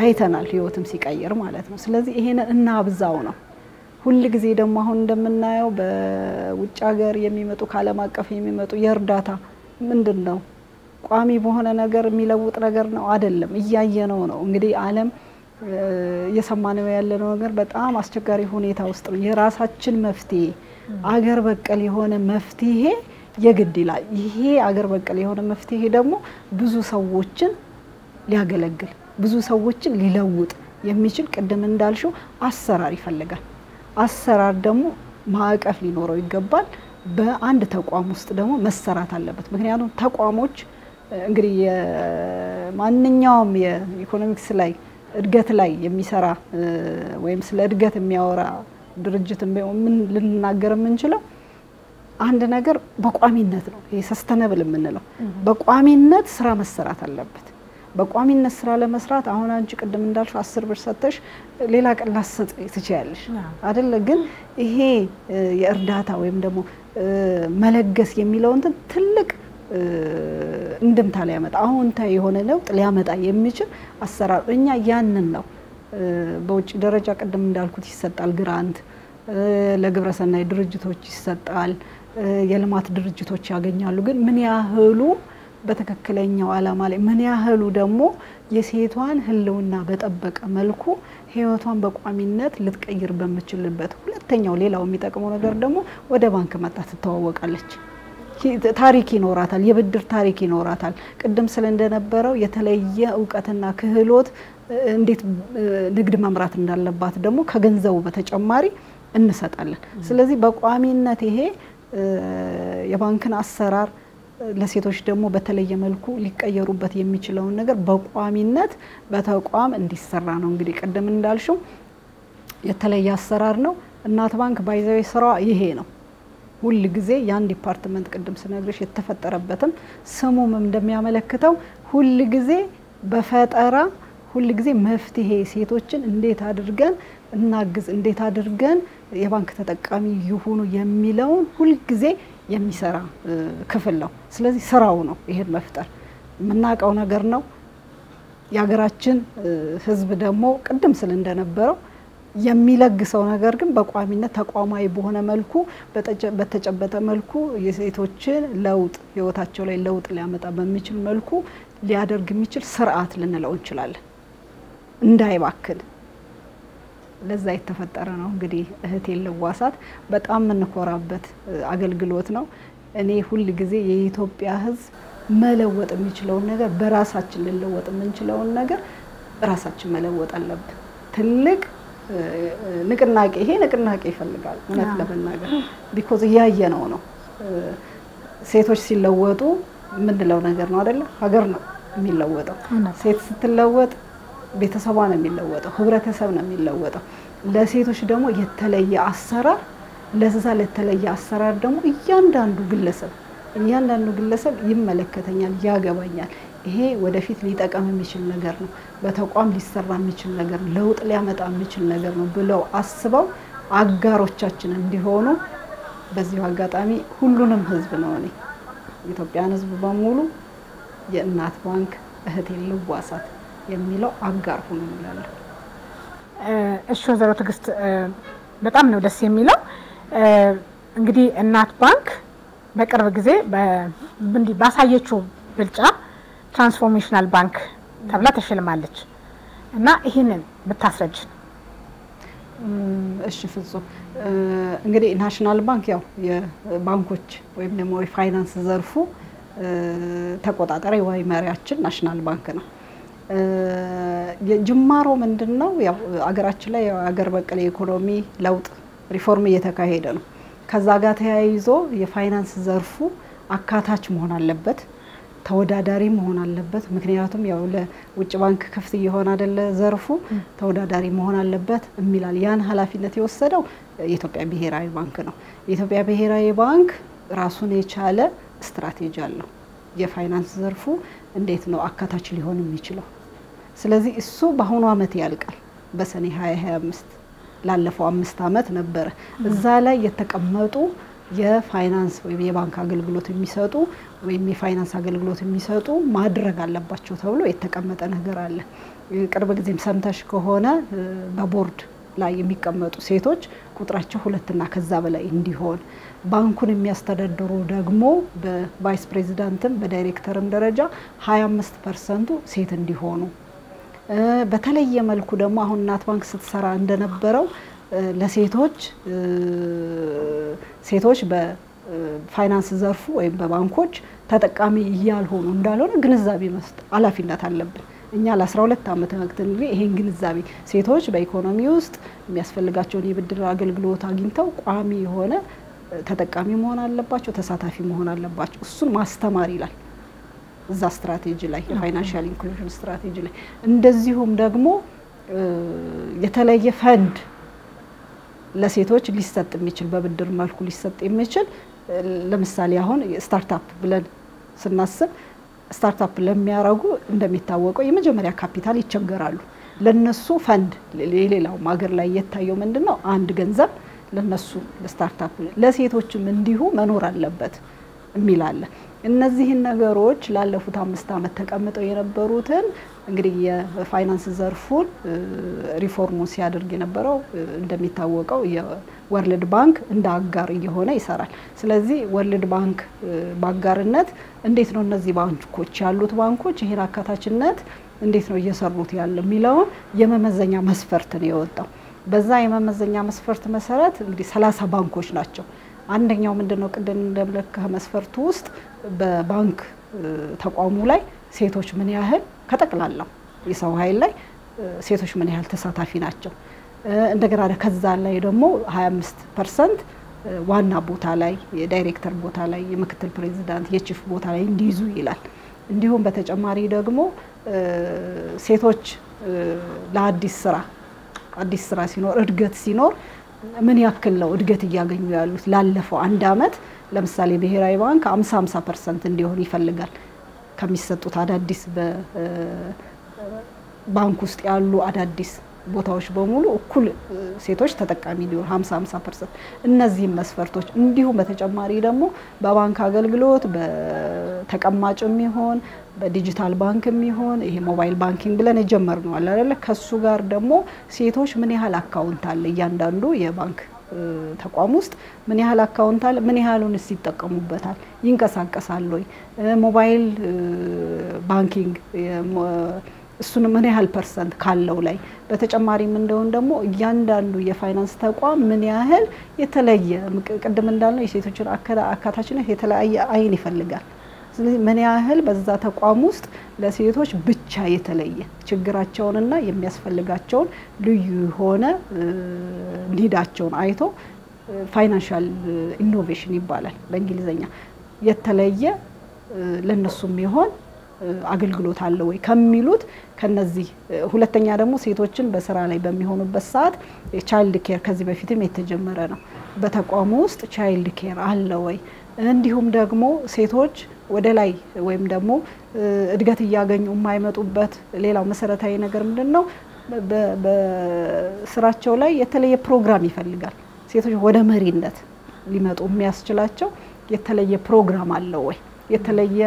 አይተናል ህይወትም ሲቀይር ማለት ነው። ስለዚህ ይሄን እናብዛው ነው። ሁሉ ጊዜ ደግሞ አሁን እንደምናየው በውጭ ሀገር የሚመጡ ካለም አቀፍ የሚመጡ የእርዳታ ምንድነው ቋሚ በሆነ ነገር የሚለውጥ ነገር ነው አይደለም። እያየነው ነው እንግዲህ ዓለም እየሰማነው ያለነው ነገር በጣም አስቸጋሪ ሁኔታ ውስጥ ነው። የራሳችን መፍትሄ አገር በቀል የሆነ መፍትሄ የግድ ይላል። ይሄ አገር በቀል የሆነ መፍትሄ ደግሞ ብዙ ሰዎችን ሊያገለግል ብዙ ሰዎችን ሊለውጥ የሚችል ቅድም እንዳልሽው አሰራር ይፈልጋል። አሰራር ደግሞ ማዕቀፍ ሊኖረው ይገባል። በአንድ ተቋም ውስጥ ደግሞ መሰራት አለበት። ምክንያቱም ተቋሞች እንግዲህ ማንኛውም የኢኮኖሚክስ ላይ እድገት ላይ የሚሰራ ወይም ስለ እድገት የሚያወራ ድርጅት ምን ልንናገር የምንችለው አንድ ነገር በቋሚነት ነው። ይሄ ሰስተነብል የምንለው በቋሚነት ስራ መሰራት አለበት። በቋሚነት ስራ ለመስራት አሁን አንቺ ቅድም እንዳልሽ 10 ብር ሰጥተሽ ሌላ ቀን ላሰጥ ትችያለሽ አይደለ? ግን ይሄ የእርዳታ ወይም ደግሞ መለገስ የሚለው እንትን ትልቅ እንድምታ ሊያመጣ አሁንታ የሆነ ለውጥ ሊያመጣ የሚችል አሰራር እኛ ያንን ነው በውጭ ደረጃ ቅድም እንዳልኩት ይሰጣል ግራንት ለግብረሰናይ ድርጅቶች ይሰጣል የልማት ድርጅቶች ያገኛሉ ግን ምን ያህሉ በተከክለኛው ዓላማ ላይ ምን ያህሉ ደግሞ የሴቷን ህልውና በጠበቀ መልኩ ህይወቷን በቋሚነት ልትቀይር በመችልበት ሁለተኛው ሌላው የሚጠቅመው ነገር ደግሞ ወደ ባንክ መጣ ትተዋወቃለች ታሪክ ይኖራታል የብድር ታሪክ ይኖራታል ቅድም ስለ እንደነበረው የተለየ ዕውቀትና ክህሎት እንዴት ንግድ መምራት እንዳለባት ደግሞ ከገንዘቡ በተጨማሪ እንሰጣለን ስለዚህ በቋሚነት ይሄ የባንክን አሰራር ለሴቶች ደግሞ በተለየ መልኩ ሊቀየሩበት የሚችለው ነገር በቋሚነት በተቋም እንዲሰራ ነው እንግዲህ ቀደም እንዳልሽው የተለየ አሰራር ነው እናት ባንክ ባይዘው ስራው ይሄ ነው ሁሉ ጊዜ ያን ዲፓርትመንት ቅድም ስነግርሽ የተፈጠረበትም ስሙም እንደሚያመለክተው ሁሉ ጊዜ በፈጠራ ሁሉ ጊዜ መፍትሄ ሴቶችን እንዴት አድርገን እናግዝ እንዴት አድርገን የባንክ ተጠቃሚ ይሁኑ የሚለው ሁሉ ጊዜ የሚሰራ ክፍል ነው ስለዚህ ስራው ነው ይሄን መፍጠር ምናቀው ነገር ነው ያገራችን ህዝብ ደግሞ ቅድም ስለ እንደነበረው የሚለግሰው ነገር ግን በቋሚነት ተቋማዊ በሆነ መልኩ በተጨበጠ መልኩ የሴቶችን ለውጥ ህይወታቸው ላይ ለውጥ ሊያመጣ በሚችል መልኩ ሊያደርግ የሚችል ስርዓት ልንለው እንችላለን እንዳይባክል ለዛ የተፈጠረ ነው እንግዲህ እህቴ ለዋሳት በጣም እንኮራበት አገልግሎት ነው እኔ ሁሉ ጊዜ የኢትዮጵያ ህዝብ መለወጥ የሚችለው ነገር በራሳችን ልንለወጥ የምንችለው ነገር ራሳችን መለወጥ አለብን ትልቅ ንቅናቄ ይሄ ንቅናቄ ይፈልጋል እውነት ለመናገር ቢኮዝ ያየነው ነው ሴቶች ሲለወጡ ምንድነው ነገር ነው አይደለ ሀገር ነው የሚለወጠው ሴት ስትለወጥ ቤተሰቧ ነው የሚለወጠው ህብረተሰብ ነው የሚለወጠው ለሴቶች ደግሞ የተለየ አሰራር ለዛ ለተለየ አሰራር ደግሞ እያንዳንዱ ግለሰብ ይመለከተኛል ያገባኛል ይሄ ወደፊት ሊጠቀም የሚችል ነገር ነው በተቋም ሊሰራ የሚችል ነገር ለውጥ ሊያመጣ የሚችል ነገር ነው ብለው አስበው አጋሮቻችን እንዲሆኑ በዚህ አጋጣሚ ሁሉንም ህዝብ ነው እኔ ኢትዮጵያን ህዝብ በሙሉ የእናት ባንክ እህቴ ልዋሳት የሚለው አጋር ሆኖ ይላል እሺ ወዘሮ ትግስት በጣም ነው ደስ የሚለው እንግዲህ እናት ባንክ በቅርብ ጊዜ ባሳየችው ብልጫ ትራንስፎርሜሽናል ባንክ ተብላ ተሸልማለች እና ይሄንን ብታስረጅ እሺ ፍጹም እንግዲህ ናሽናል ባንክ ያው የባንኮች ወይም ደግሞ የፋይናንስ ዘርፉ ተቆጣጣሪ ወይ መሪያችን ናሽናል ባንክ ነው የጅማሮ ምንድነው ያው አገራችን ላይ አገር በቀል ኢኮኖሚ ለውጥ ሪፎርም እየተካሄደ ነው ከዛ ጋር ተያይዞ የፋይናንስ ዘርፉ አካታች መሆን አለበት ተወዳዳሪ መሆን አለበት ምክንያቱም ያው ለውጭ ባንክ ክፍት ይሆን አይደለ ዘርፉ ተወዳዳሪ መሆን አለበት እሚላል ያን ኃላፊነት የወሰደው የኢትዮጵያ ብሔራዊ ባንክ ነው የኢትዮጵያ ብሔራዊ ባንክ ራሱን የቻለ ስትራቴጂ አለው የፋይናንስ ዘርፉ እንዴት ነው አካታች ሊሆን የሚችለው ስለዚህ እሱ በአሁኑ አመት ያልቃል በሰኔ 2025 ላለፈው 5 አመት ነበር እዛ ላይ የተቀመጡ የፋይናንስ ወይ የባንክ አገልግሎት የሚሰጡ ወይ የፋይናንስ አገልግሎት የሚሰጡ ማድረግ አለባቸው ተብሎ የተቀመጠ ነገር አለ ቅርብ ጊዜም ሰምተሽ ከሆነ በቦርድ ላይ የሚቀመጡ ሴቶች ቁጥራቸው 2 እና ከዛ በላይ እንዲሆን ባንኩን የሚያስተዳድሩ ደግሞ በቫይስ ፕሬዚዳንትም በዳይሬክተርም ደረጃ 25% ሴት እንዲሆኑ በተለየ መልኩ ደግሞ አሁን እናት ባንክ ስትሰራ እንደነበረው ሴቶች በፋይናንስ ዘርፉ ወይ በባንኮች ተጠቃሚ ያልሆኑ እንዳልሆነ ግንዛቤ መስጠት ኃላፊነት አለብን እኛ ለ12 አመት እንግዲህ ይሄን ግንዛቤ ሴቶች በኢኮኖሚ ውስጥ የሚያስፈልጋቸውን የብድር አገልግሎት አግኝተው ቋሚ የሆነ ተጠቃሚ መሆን አለባቸው ተሳታፊ መሆን አለባቸው እሱን ማስተማር ይላል እዛ ስትራቴጂ ላይ የፋይናንሻል ኢንክሉዥን ስትራቴጂ ላይ እንደዚሁም ደግሞ የተለየ ፈንድ ለሴቶች ሊሰጥ የሚችል በብድር መልኩ ሊሰጥ የሚችል ለምሳሌ አሁን ስታርታፕ ብለን ስናስብ ስታርታፕ ለሚያረጉ እንደሚታወቀው የመጀመሪያ ካፒታል ይቸገራሉ። ለነሱ ፈንድ ሌላው ሀገር ላይ የታየው ምንድነው አንድ ገንዘብ ለነሱ ለስታርታፕ ለሴቶችም እንዲሁ መኖር አለበት የሚላለ እነዚህን ነገሮች ላለፉት 5 አመት ተቀምጠው የነበሩትን እንግዲህ የፋይናንስ ዘርፉን ሪፎርሙን ሲያደርግ የነበረው እንደሚታወቀው የወርልድ ባንክ እንደ አጋር እየሆነ ይሰራል። ስለዚህ ወርልድ ባንክ ባጋርነት እንዴት ነው እነዚህ ባንኮች ያሉት ባንኮች ይሄን አካታችነት እንዴት ነው እየሰሩት ያለው የሚለው የመመዘኛ መስፈርት ነው የወጣው። በዛ የመመዘኛ መስፈርት መሰረት እንግዲህ 30 ባንኮች ናቸው። አንደኛው ምንድነው ቅድም እንደምለከህ መስፈርቱ ውስጥ በባንክ ተቋሙ ላይ ሴቶች ምን ያህል ከጠቅላላው የሰው ኃይል ላይ ሴቶች ምን ያህል ተሳታፊ ናቸው። እንደገና ከዛ ላይ ደግሞ 25% ዋና ቦታ ላይ የዳይሬክተር ቦታ ላይ የምክትል ፕሬዝዳንት የቺፍ ቦታ ላይ እንዲይዙ ይላል። እንዲሁም በተጨማሪ ደግሞ ሴቶች ለአዲስ ስራ ሲኖር እድገት ሲኖር ምን ያክል ነው እድገት እያገኙ ያሉት ላለፈው አንድ አመት ለምሳሌ ብሔራዊ ባንክ 50% እንዲሆን ይፈልጋል ከሚሰጡት አዳዲስ በባንክ ውስጥ ያሉ አዳዲስ ቦታዎች በሙሉ እኩል ሴቶች ተጠቃሚ ሊሆን 50% እነዚህ መስፈርቶች እንዲሁም በተጨማሪ ደግሞ በባንክ አገልግሎት በተቀማጭም ይሆን በዲጂታል ባንክም ይሆን ይሄ ሞባይል ባንኪንግ ብለን የጀመርነው አለ አይደል ከሱ ጋር ደግሞ ሴቶች ምን ያህል አካውንት አለ እያንዳንዱ የባንክ ተቋም ውስጥ ምን ያህል አካውንት አለ ምን ያህሉን ሲጠቀሙበታል ይንቀሳቀሳል ወይ ሞባይል ባንኪንግ እሱን ምን ያህል ፐርሰንት ካለው ላይ በተጨማሪም እንደውን ደግሞ እያንዳንዱ የፋይናንስ ተቋም ምን ያህል የተለየ ቅድም እንዳልነው የሴቶችን አካታችነት የተለያየ አይን ይፈልጋል። ስለዚህ ምን ያህል በዛ ተቋም ውስጥ ለሴቶች ብቻ የተለየ ችግራቸውንና የሚያስፈልጋቸውን ልዩ ሆነ ኒዳቸውን አይቶ ፋይናንሻል ኢኖቬሽን ይባላል በእንግሊዘኛ የተለየ ለነሱም ይሆን አገልግሎት አለ ወይ ከሚሉት ከነዚህ ሁለተኛ ደግሞ ሴቶችን በስራ ላይ በሚሆኑበት ሰዓት ቻይልድ ኬር ከዚህ በፊትም የተጀመረ ነው በተቋሙ ውስጥ ቻይልድ ኬር አለ ወይ እንዲሁም ደግሞ ሴቶች ወደ ላይ ወይም ደግሞ እድገት ያገኙ የማይመጡበት ሌላው መሰረታዊ ነገር ምንድነው በስራቸው ላይ የተለየ ፕሮግራም ይፈልጋል ሴቶች ወደ መሪነት ሊመጡ የሚያስችላቸው የተለየ ፕሮግራም አለ ወይ የተለየ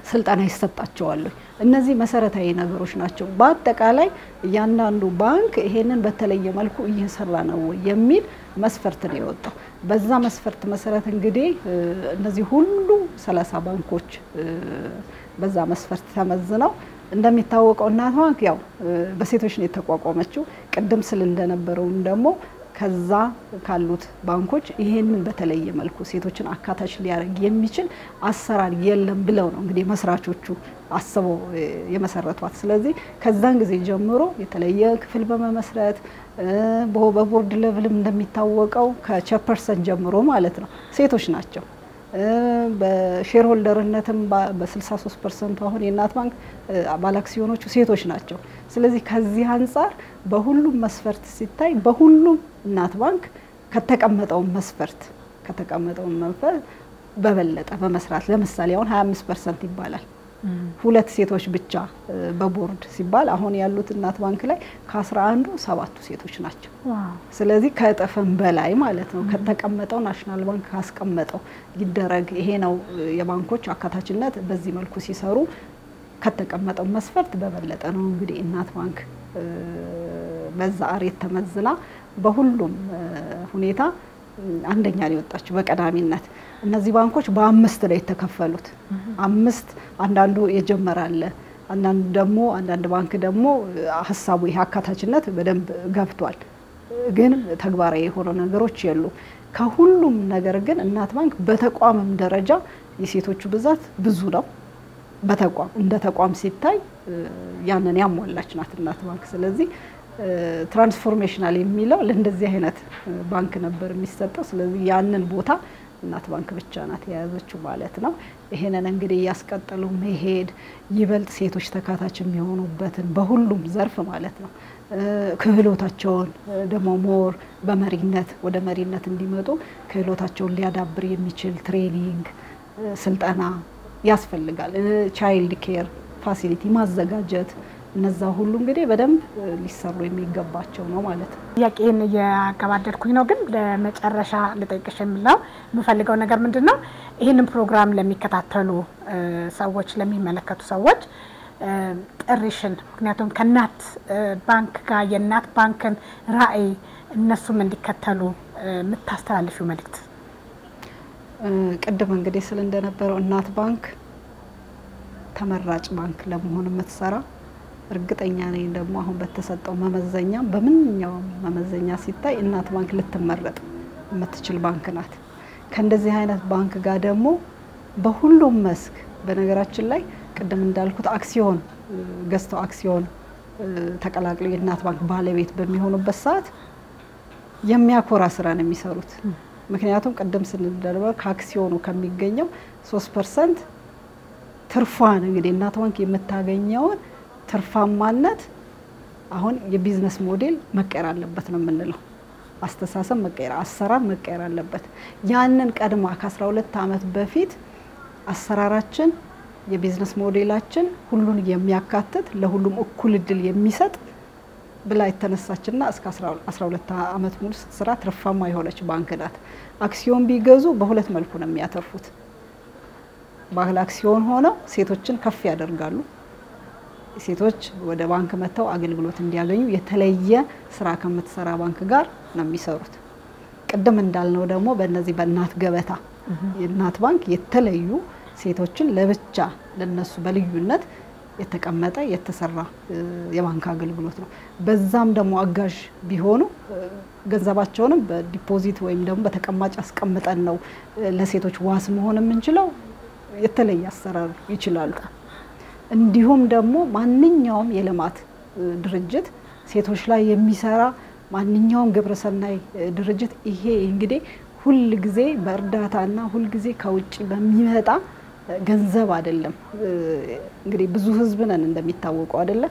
ስልጣና ይሰጣቸዋል እነዚህ መሰረታዊ ነገሮች ናቸው በአጠቃላይ እያንዳንዱ ባንክ ይሄንን በተለየ መልኩ እየሰራ ነው የሚል መስፈርት ነው የወጣው በዛ መስፈርት መሰረት እንግዲህ እነዚህ ሁሉ 30 ባንኮች በዛ መስፈርት ተመዝነው እንደሚታወቀው እናት ባንክ ያው በሴቶች ነው የተቋቋመችው ቅድም ስል እንደነበረው ደግሞ ከዛ ካሉት ባንኮች ይሄንን በተለየ መልኩ ሴቶችን አካታች ሊያደርግ የሚችል አሰራር የለም ብለው ነው እንግዲህ መስራቾቹ አስበው የመሰረቷት ስለዚህ ከዛን ጊዜ ጀምሮ የተለየ ክፍል በመመስረት በቦርድ ሌቭልም እንደሚታወቀው ከቼርፐርሰን ጀምሮ ማለት ነው ሴቶች ናቸው በሼር ሆልደርነትም በ63% አሁን የእናት ባንክ አባል አክሲዮኖቹ ሴቶች ናቸው ስለዚህ ከዚህ አንፃር በሁሉም መስፈርት ሲታይ በሁሉም እናት ባንክ ከተቀመጠው መስፈርት በበለጠ በመስራት ለምሳሌ አሁን 25% ይባላል ሁለት ሴቶች ብቻ በቦርድ ሲባል አሁን ያሉት እናት ባንክ ላይ ከ11 7 ሴቶች ናቸው ስለዚህ ከእጥፍም በላይ ማለት ነው ከተቀመጠው ናሽናል ባንክ ካስቀመጠው ይደረግ ይሄ ነው የባንኮች አካታችነት በዚህ መልኩ ሲሰሩ ከተቀመጠው መስፈርት በበለጠ ነው እንግዲህ እናት ባንክ በዛ አሬት ተመዝና በሁሉም ሁኔታ አንደኛ ላይ ወጣችሁ በቀዳሚነት እነዚህ ባንኮች በ5 ላይ ተከፈሉት 5 አንዳንዱ የጀመራለ አንዳንድ ባንክ ደግሞ ሐሳቡ ያካታችነት በደንብ ገብቷል ግን ተግባራዊ የሆኑ ነገሮች የሉ ከሁሉም ነገር ግን እናት ባንክ በተቋምም ደረጃ የሴቶቹ ብዛት ብዙ ነው በተቋም እንደ ተቋም ሲታይ ያንን ያሟላች ናት እናት ባንክ ስለዚህ ትራንስፎርሜሽናል የሚለው ለእንደዚህ አይነት ባንክ ነበር የሚሰጠው ስለዚህ ያንን ቦታ እናት ባንክ ብቻ ናት የያዘችው ማለት ነው ይሄንን እንግዲህ ያስቀጥሉ መሄድ ይበልጥ ሴቶች ተካታች የሚሆኑበትን በሁሉም ዘርፍ ማለት ነው ክህሎታቸውን ደሞ ሞር በመሪነት ወደ መሪነት እንዲመጡ ክህሎታቸውን ሊያዳብር የሚችል ትሬኒንግ ስልጠና ያስፈልጋል ቻይልድ ኬር ፋሲሊቲ ማዘጋጀት እነዛ ሁሉ እንግዲህ በደንብ ሊሰሩ የሚገባቸው ነው ማለት ነው ያቄን ያጋባደርኩኝ ነው ግን ለመጨረሻ ልጠይቅሽ የምፈልገው ነገር ምንድነው ይሄንን ፕሮግራም ለሚከታተሉ ሰዎች ለሚመለከቱ ሰዎች ጥሪሽን ምክንያቱም ከናት ባንክ ጋር የናት ባንክን ራዕይ እነሱም እንዲከተሉ ምታስተላልፊው መልእክት ቀደም እንግዲህ ስለ እንደነበረው እናት ባንክ ተመራጭ ባንክ ለመሆን የምትሰራ እርግጠኛ ነኝ ደግሞ አሁን በተሰጠው መመዘኛ በምንኛው መመዘኛ ሲታይ እናት ባንክ ልትመረጥ የምትችል ባንክ ናት ከእንደዚህ አይነት ባንክ ጋር ደግሞ በሁሉም መስክ በነገራችን ላይ ቀደም እንዳልኩት አክሲዮን ገዝተው አክሲዮን ተቀላቅለው የእናት ባንክ ባለቤት በሚሆኑበት ሰዓት የሚያኮራ ስራ ነው የሚሰሩት ምክንያቱም ቀደም ስንደርበው ከአክሲዮኑ ከሚገኘው 3% ትርፋን እንግዲህ እናት ባንክ የምታገኘው ትርፋማነት አሁን የቢዝነስ ሞዴል መቀየር አለበት ነው የምንለው አስተሳሰብ መቀየር አሰራር መቀየር አለበት ያንን ቀድማ ከ12 አመት በፊት አሰራራችን የቢዝነስ ሞዴላችን ሁሉን የሚያካትት ለሁሉም እኩል እድል የሚሰጥ ብላ የተነሳችና እስከ 12 አመት ሙሉ ስራ ትርፋማ የሆነች ባንክ ናት አክሲዮን ቢገዙ በሁለት መልኩ ነው የሚያተርፉት ባለ አክሲዮን ሆነው ሴቶችን ከፍ ያደርጋሉ ሴቶች ወደ ባንክ መተው አገልግሎት እንዲያገኙ የተለየ ስራ ከምትሰራ ባንክ ጋር ነው የሚሰሩት ቀደም እንዳልነው ደግሞ በእነዚህ በእናት ገበታ የእናት ባንክ የተለዩ ሴቶችን ለብቻ ለነሱ በልዩነት የተቀመጠ የተሰራ የባንክ አገልግሎት ነው በዛም ደግሞ አጋዥ ቢሆኑ ገንዘባቸውንም በዲፖዚት ወይም ደግሞ በተቀማጭ አስቀምጠን ነው ለሴቶች ዋስ መሆን የምንችለው የተለየ አሰራር ይችላሉ እንዲሁም ደግሞ ማንኛውም የልማት ድርጅት ሴቶች ላይ የሚሰራ ማንኛውም ግብረሰናይ ድርጅት ይሄ እንግዲህ ሁሉ ጊዜ በእርዳታና ሁሉ ጊዜ ከውጭ በሚመጣ ገንዘብ አይደለም እንግዲህ ብዙ ህዝብ ነን እንደሚታወቀው አይደለ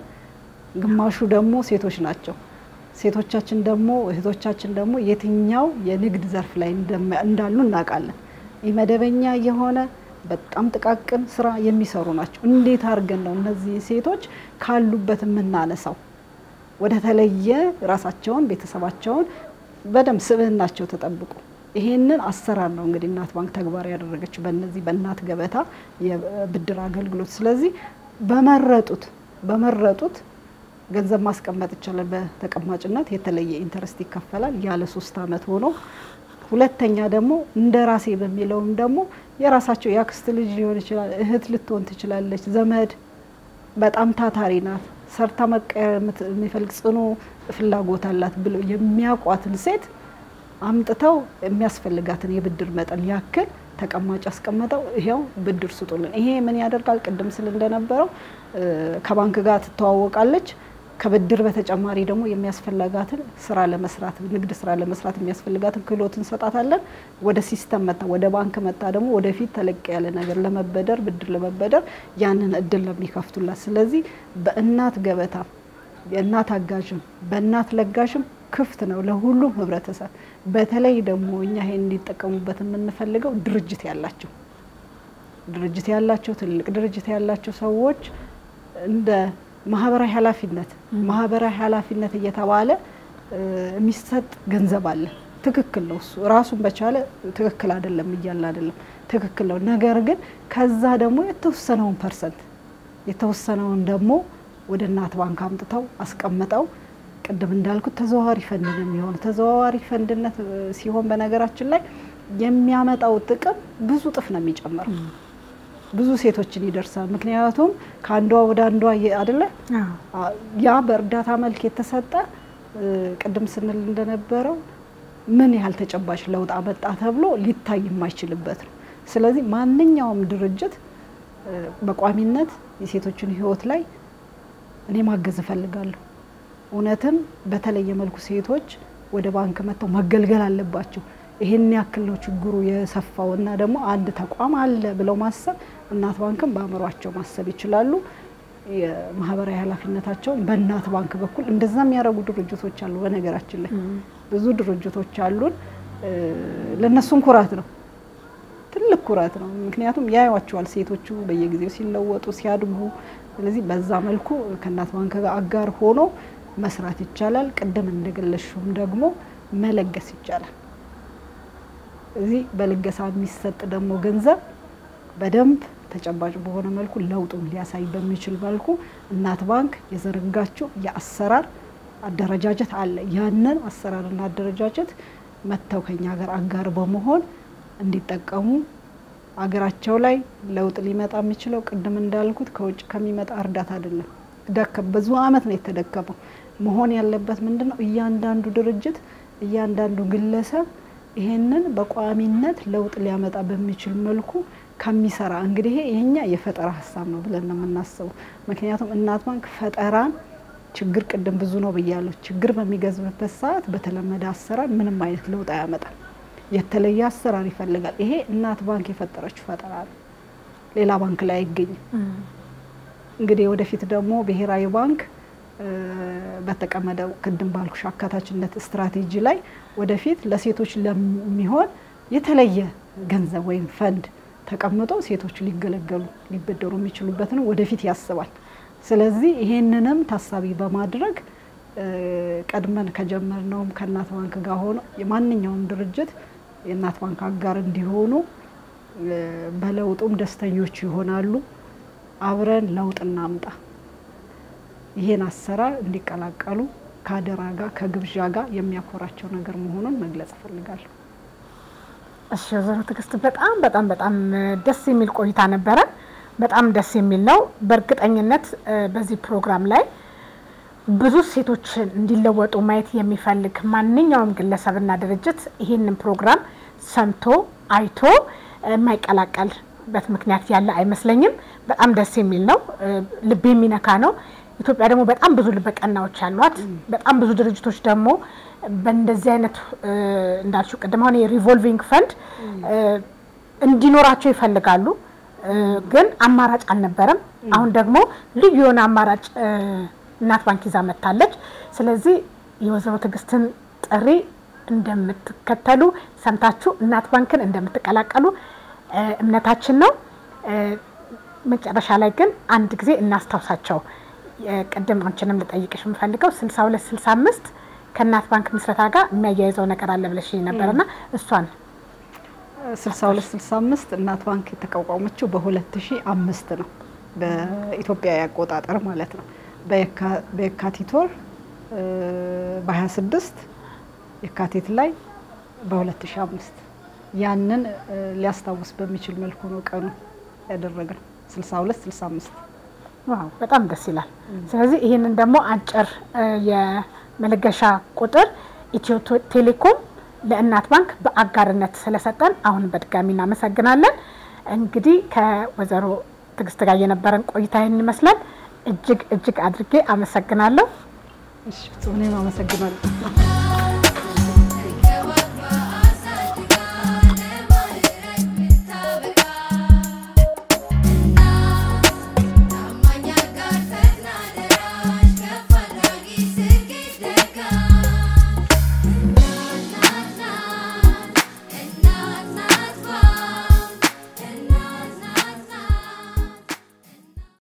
ግማሹ ደግሞ ሴቶች ናቸው ሴቶቻችን ደግሞ እህቶቻችን ደግሞ የትኛው የንግድ ዘርፍ ላይ እንዳሉ እናውቃለን የመደበኛ የሆነ በጣም ጥቃቅን ስራ የሚሰሩ ናቸው እንዴት አርገን ነው እነዚህ ሴቶች ካሉበት ምናነሳው ወደ ተለየ ራሳቸውን ቤተሰባቸውን በደም ስብህናቸው ተጠብቁ ይሄንን አሰራር ነው እንግዲህ እናት ባንክ ተግባር ያደረገችው በእነዚህ በእናት ገበታ የብድር አገልግሎት ስለዚህ በመረጡት ገንዘብ ማስቀመጥ ይችላል በተቀማጭነት የተለየ ኢንተረስት ይከፈላል ያለ 3 አመት ሆኖ ሁለተኛ ደግሞ እንደራሴ በሚለውም ደግሞ የራሳቸው ያክስት ልጅ ሊሆን ይችላል እህት ልትሆን ትችላለች ዘመድ በጣም ታታሪ ናት ሰርታ መቀየር የሚፈልግ ጽኑ ፍላጎት አላት ብሎ የሚያቋትን ሴት አምጥተው የሚያስፈልጋትን የብድር መጠን ያክል ተቀማጭ አስቀምጠው ይሄው ብድር ስጡልን ይሄ ምን ያደርጋል ቀደም ስለ እንደነበረው ከባንክ ጋር ትተዋወቃለች ከብድር በተጨማሪ ደግሞ የሚያስፈልጋትን ስራ ለመስራት ንግድ ስራ ለመስራት የሚያስፈልጋትን ክህሎትን ሰጣታለን ወደ ሲስተም መጣ ወደ ባንክ መጣ ደግሞ ወደፊት ተለቅ ያለ ነገር ለመበደር ብድር ለመበደር ያንን እድል ለሚከፍቱላት ስለዚህ በእናት ገበታ የእናት አጋዥም በእናት ለጋሽም ክፍት ነው ለሁሉም ህብረተሰብ በተለይ ደግሞ እኛ ይሄን እንዲጠቀሙበት የምንፈልገው ድርጅት ያላቸው ትልቅ ድርጅት ያላቸው ሰዎች እንደ ማህበራዊ ኃላፊነት እየተባለ የሚሰጥ ገንዘብ አለ ትክክል ነው እሱ ራሱን በቻለ ትክክል አይደለም ይያል አይደለም ትክክል ነው ነገር ግን ከዛ ደግሞ የተወሰነውን ደግሞ ወደ እናት ባንክ አምጥተው አስቀምጠው ቀደም እንዳልኩት ተዘዋዋሪ ፈንድ ነው የሚሆነው ተዘዋዋሪ ፈንድነት ሲሆን በነገራችን ላይ የሚያመጣው ጥቅም ብዙ ጥፍ ነው የሚጨምረው ብዙ ሴቶችን ይደርሳል ምክንያቱም ካንዷ ወደ አንዷ አይደለ ያ በእርዳታ መልክ የተሰጠ ቀደም ስንል እንደነበረው ምን ያህል ተጨባጭ ለውጥ አመጣ ተብሎ ሊታይ የማይችልበት ነው ስለዚህ ማንኛውም ድርጅት በቋሚነት የሴቶችን ህይወት ላይ እኔ ማገዝ ፈልጋለሁ እውነትም በተለየ መልኩ ሴቶች ወደ ባንክ መተው መገልገል አለባቸው ይሄን ያክል ነው ችግሩ የሰፋውና ደግሞ አንድ ተቋም አለ ብለው ማሰብ እናት ባንክም ባመሯቸው ማሰብ ይችላሉ የማህበራዊ ኃላፊነታቸው በእናት ባንክ በኩል እንደዛም ያረጉ ድርጅቶች አሉ በነገራችን ላይ ብዙ ድርጅቶች አሉን ለነሱም ኩራት ነው ትልቅ ኩራት ነው ምክንያቱም ያዩዋቸዋል ሴቶቹ በየጊዜው ሲለወጡ ሲያድጉ ስለዚህ በዛ መልኩ ከእናት ባንክ ጋር አጋር ሆኖ መስራት ይቻላል ቅድም እንደገለሽውም ደግሞ መለገስ ይቻላል እዚህ በልገሳ የሚሰጥ ደግሞ ገንዘብ በደንብ ተጨባጭ በሆነ መልኩ ለውጡን ሊያሳይ በሚችል መልኩ እናት ባንክ የዘረጋቸው የአሰራር አደረጃጀት አለ ያንን አሰራርና አደረጃጀት መተው ከኛ ጋር አጋር በመሆን እንዲጠቀሙ አገራቸው ላይ ለውጥ ሊመጣ የሚችለው ቅድም እንዳልኩት ከውጭ ከሚመጣ እርዳታ አይደለም ብዙ አመት ነው የተደከመው መሆን ያለበት ምንድነው እያንዳንዱ ድርጅት እያንዳንዱ ግለሰብ ይሄንን በቋሚነት ለውጥ ሊያመጣ በሚችል መልኩ ከሚሰራ እንግዲህ ይሄኛ የፈጠራ ሐሳብ ነው ብለን ነው የምናስበው ምክንያቱም እናት ባንክ ፈጠራን ችግር ቅድም ብዙ ነው በያለው ችግር በሚገዝበት ሰዓት በተለመደ አሰራር ምንም አይነት ለውጥ አያመጣም የተለየ አሰራር ይፈልጋል ይሄ እናት ባንክ የፈጠረችው ፈጠራ ነው ሌላ ባንክ ላይ አይገኝም እንግዲህ ወደፊት ደግሞ ብሔራዊ ባንክ በተቀመጠው ቅድም ባልኩሽ አካታችነት ስትራቴጂ ላይ ወደፊት ለሴቶች ለሚሆን የተለየ ገንዘብ ወይም ፈንድ ተቀምጦ ሴቶች ሊገለገሉ ሊበደሩ የሚችሉበት ነው ወደፊት ያስባል ስለዚህ ይሄንንም ታሳቢ በማድረግ ቀድመን ከጀመርነው ከእናት ባንክ ጋር ሆኖ የማንኛውም ድርጅት የእናት ባንክ አጋር እንዲሆኑ በለውጡም ደስተኞች ይሆናሉ አብረን ለውጥ እናምጣ ይሄን አሰራር እንዲቀላቀሉ ካደራ ጋር ከግብዣ ጋር የሚያኮራቸው ነገር መሆኑን መግለጽ ፈልጋለሁ እሺ ወይዘሮ ትግስት በጣም ደስ የሚል ቆይታ ነበረ በጣም ደስ የሚል ነው በርግጠኝነት በዚህ ፕሮግራም ላይ ብዙ ሴቶች እንዲለወጡ ማየት የሚፈልግ ማንኛውም ግለሰብና ድርጅት ይሄንን ፕሮግራም ሰምቶ አይቶ የማይቀላቀልበት ምክንያት ያለ አይመስለኝም በጣም ደስ የሚል ነው ልብ የሚነካ ነው ኢትዮጵያ ደግሞ በጣም ብዙ ልበቀናዎች አሏት በጣም ብዙ ድርጅቶች ደግሞ በእንደዚህ አይነት እንዳልኩ ቀደም ሆነ የሪቮልቪንግ ፈንድ እንዲኖራቸው ይፈልጋሉ ግን አማራጭ አልነበረም አሁን ደግሞ ልዩ የሆነ አማራጭ እናት ባንክ ይዛ መጣለች ስለዚህ የወይዘሮ ትግስትን ጥሪ እንደምትከተሉ ሰምታችሁ እናት ባንክን እንደምትቀላቀሉ እምነታችን ነው መጨረሻ ላይ ግን አንድ ጊዜ እናስታውሳቸው ቀደም አንቺንም ልጠይቅሽ የምፈልገው 6265 ከእናት ባንክ ምስረታ ጋር የሚያያይዘው ነገር አለ ብለሽ ነበርና እሷን 6265 እናት ባንክ የተቋቋመችው በ2005 ነው በኢትዮጵያ ያቆጣጠር ማለት ነው በየካቲት ወር በ26 የካቲት ላይ በ2005 ያንን ሊያስታውስ በሚችል መልኩ ነው ቀኑ ያደረገው 6265 ዋው በጣም ደስ ይላል ስለዚህ ይሄንን ደግሞ አጭር የመለገሻ ቁጥር ኢትዮ ቴሌኮም ለእናት ባንክ በአጋርነት ስለሰጠን አሁን በድጋሚ እናመሰግናለን እንግዲህ ከወይዘሮ ትግስት ጋር የነበረን ቆይታ ይሄን ይመስላል እጅግ አድርጌ አመሰግናለሁ እሺ ጾኔ አመሰግናለሁ